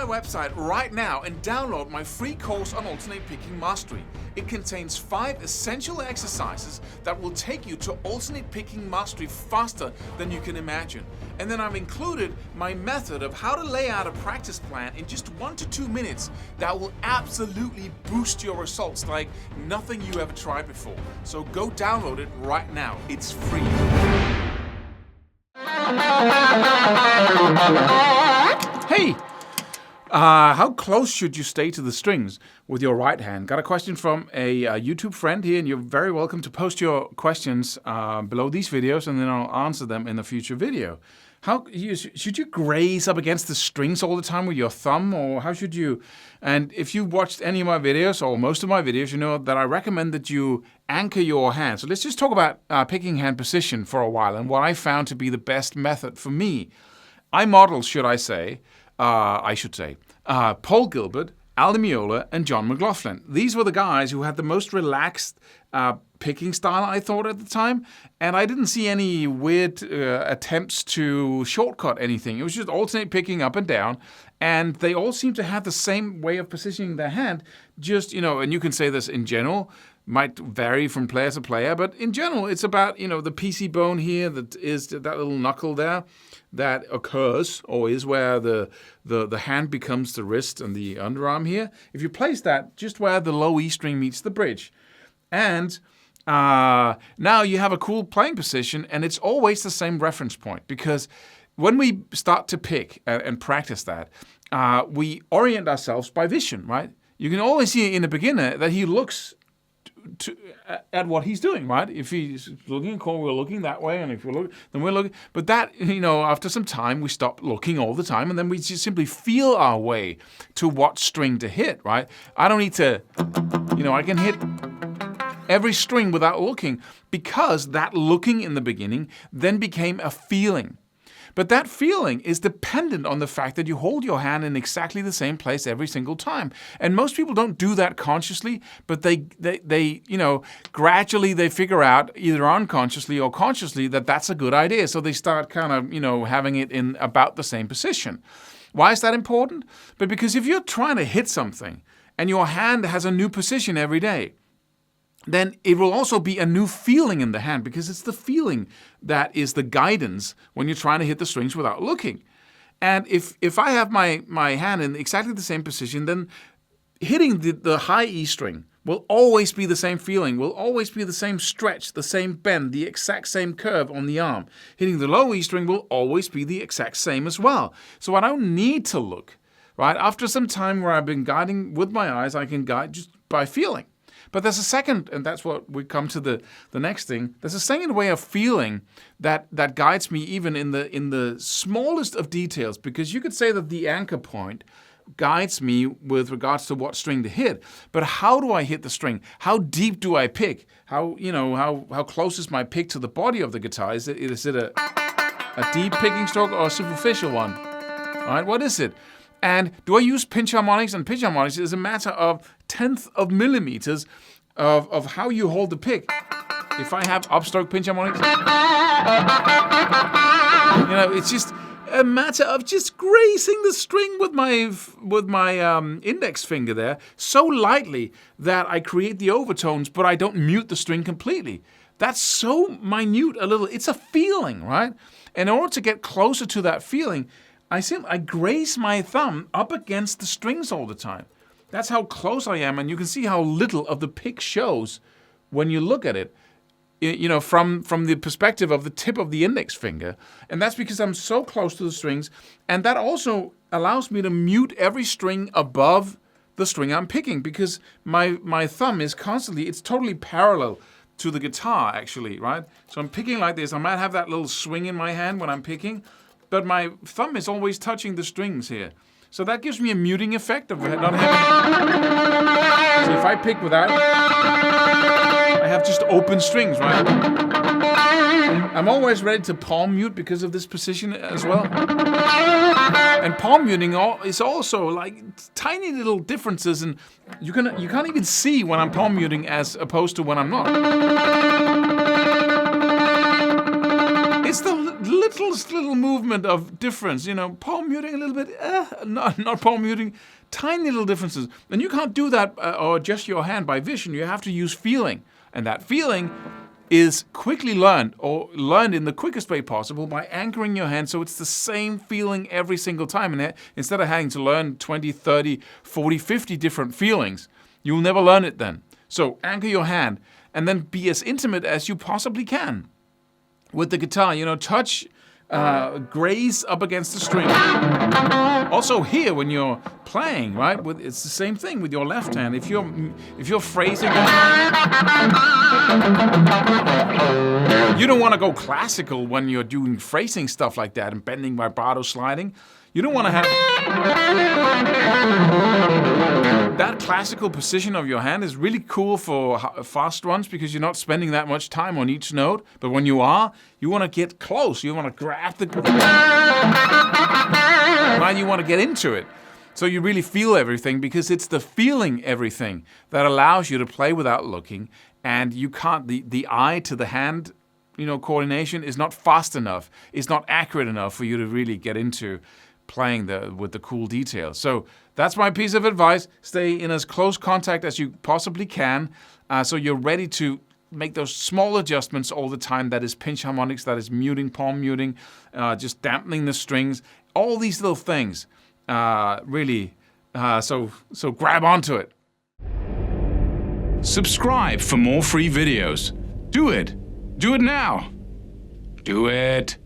website right now and download my free course on alternate picking mastery. It contains 5 essential exercises that will take you to alternate picking mastery faster than you can imagine. And then I've included my method of how to lay out a practice plan in just 1 to 2 minutes that will absolutely boost your results like nothing you ever tried before. So go download it right now. It's free. Hey! How close should you stay to the strings with your right hand? Got a question from a YouTube friend here, and you're very welcome to post your questions below these videos, and then I'll answer them in a future video. Should you graze up against the strings all the time with your thumb, or how should you? And if you watched any of my videos, or most of my videos, you know that I recommend that you anchor your hand. So let's just talk about picking hand position for a while, and what I found to be the best method for me. I model, I should say, Paul Gilbert, Al Di Meola, and John McLaughlin. These were the guys who had the most relaxed picking style, I thought, at the time. And I didn't see any weird attempts to shortcut anything. It was just alternate picking up and down. And they all seemed to have the same way of positioning their hand. Just, and you can say this in general, might vary from player to player, but in general, it's about, the PC bone here, that is that little knuckle there that occurs or is where the hand becomes the wrist and the underarm here. If you place that just where the low E string meets the bridge. And now you have a cool playing position, and it's always the same reference point, because when we start to pick and practice that, we orient ourselves by vision, right? You can always see in a beginner that he looks at what he's doing, right? If he's looking cool, we're looking that way, and if we look, then we're looking. But that, after some time, we stop looking all the time, and then we just simply feel our way to what string to hit, right? I don't need to, I can hit every string without looking, because that looking in the beginning then became a feeling. But that feeling is dependent on the fact that you hold your hand in exactly the same place every single time. And most people don't do that consciously, but they gradually they figure out, either unconsciously or consciously, that that's a good idea. So they start kind of, having it in about the same position. Why is that important? But because if you're trying to hit something and your hand has a new position every day, then it will also be a new feeling in the hand, because it's the feeling that is the guidance when you're trying to hit the strings without looking. And if I have my hand in exactly the same position, then hitting the high E string will always be the same feeling, will always be the same stretch, the same bend, the exact same curve on the arm. Hitting the low E string will always be the exact same as well. So I don't need to look, right? After some time where I've been guiding with my eyes, I can guide just by feeling. But there's a second, and that's what we come to the next thing. There's a second way of feeling that guides me even in the smallest of details, because you could say that the anchor point guides me with regards to what string to hit. But how do I hit the string? How deep do I pick? How close is my pick to the body of the guitar? Is it a deep picking stroke or a superficial one? All right, what is it? And do I use pinch harmonics? And pinch harmonics is a matter of tenth of millimeters of how you hold the pick. If I have upstroke pinch harmonics, it's just a matter of just grazing the string with my index finger there so lightly that I create the overtones, but I don't mute the string completely. That's so minute a little. It's a feeling, right? And in order to get closer to that feeling, I graze my thumb up against the strings all the time. That's how close I am, and you can see how little of the pick shows when you look at it, from the perspective of the tip of the index finger. And that's because I'm so close to the strings, and that also allows me to mute every string above the string I'm picking, because my thumb is it's totally parallel to the guitar, actually, right? So I'm picking like this. I might have that little swing in my hand when I'm picking, but my thumb is always touching the strings here. So that gives me a muting effect of not having. So if I pick without, I have just open strings, right? I'm always ready to palm mute because of this position as well. And palm muting is also like tiny little differences, and you can't even see when I'm palm muting as opposed to when I'm not. It's the subtlest little movement of difference, palm muting a little bit, not palm muting, tiny little differences. And you can't do that or adjust your hand by vision. You have to use feeling. And that feeling is quickly learned, or learned in the quickest way possible, by anchoring your hand so it's the same feeling every single time. And instead of having to learn 20, 30, 40, 50 different feelings, you'll never learn it then. So anchor your hand and then be as intimate as you possibly can with the guitar. Touch, graze up against the string. Also here, when you're playing, right, it's the same thing with your left hand. If you're phrasing, you don't want to go classical when you're doing phrasing stuff like that and bending, vibrato, sliding. You don't want to have that classical position of your hand is really cool for fast runs because you're not spending that much time on each note. But when you are, you want to get close. You want to grab the right? You want to get into it. So you really feel everything because it's the feeling everything that allows you to play without looking. And you can't, the eye to the hand, coordination is not fast enough. It's not accurate enough for you to really get into playing with the cool details. So that's my piece of advice. Stay in as close contact as you possibly can, so you're ready to make those small adjustments all the time. That is pinch harmonics, that is muting, palm muting, just dampening the strings, all these little things. Really, so grab onto it. Subscribe for more free videos. Do it. Do it now. Do it.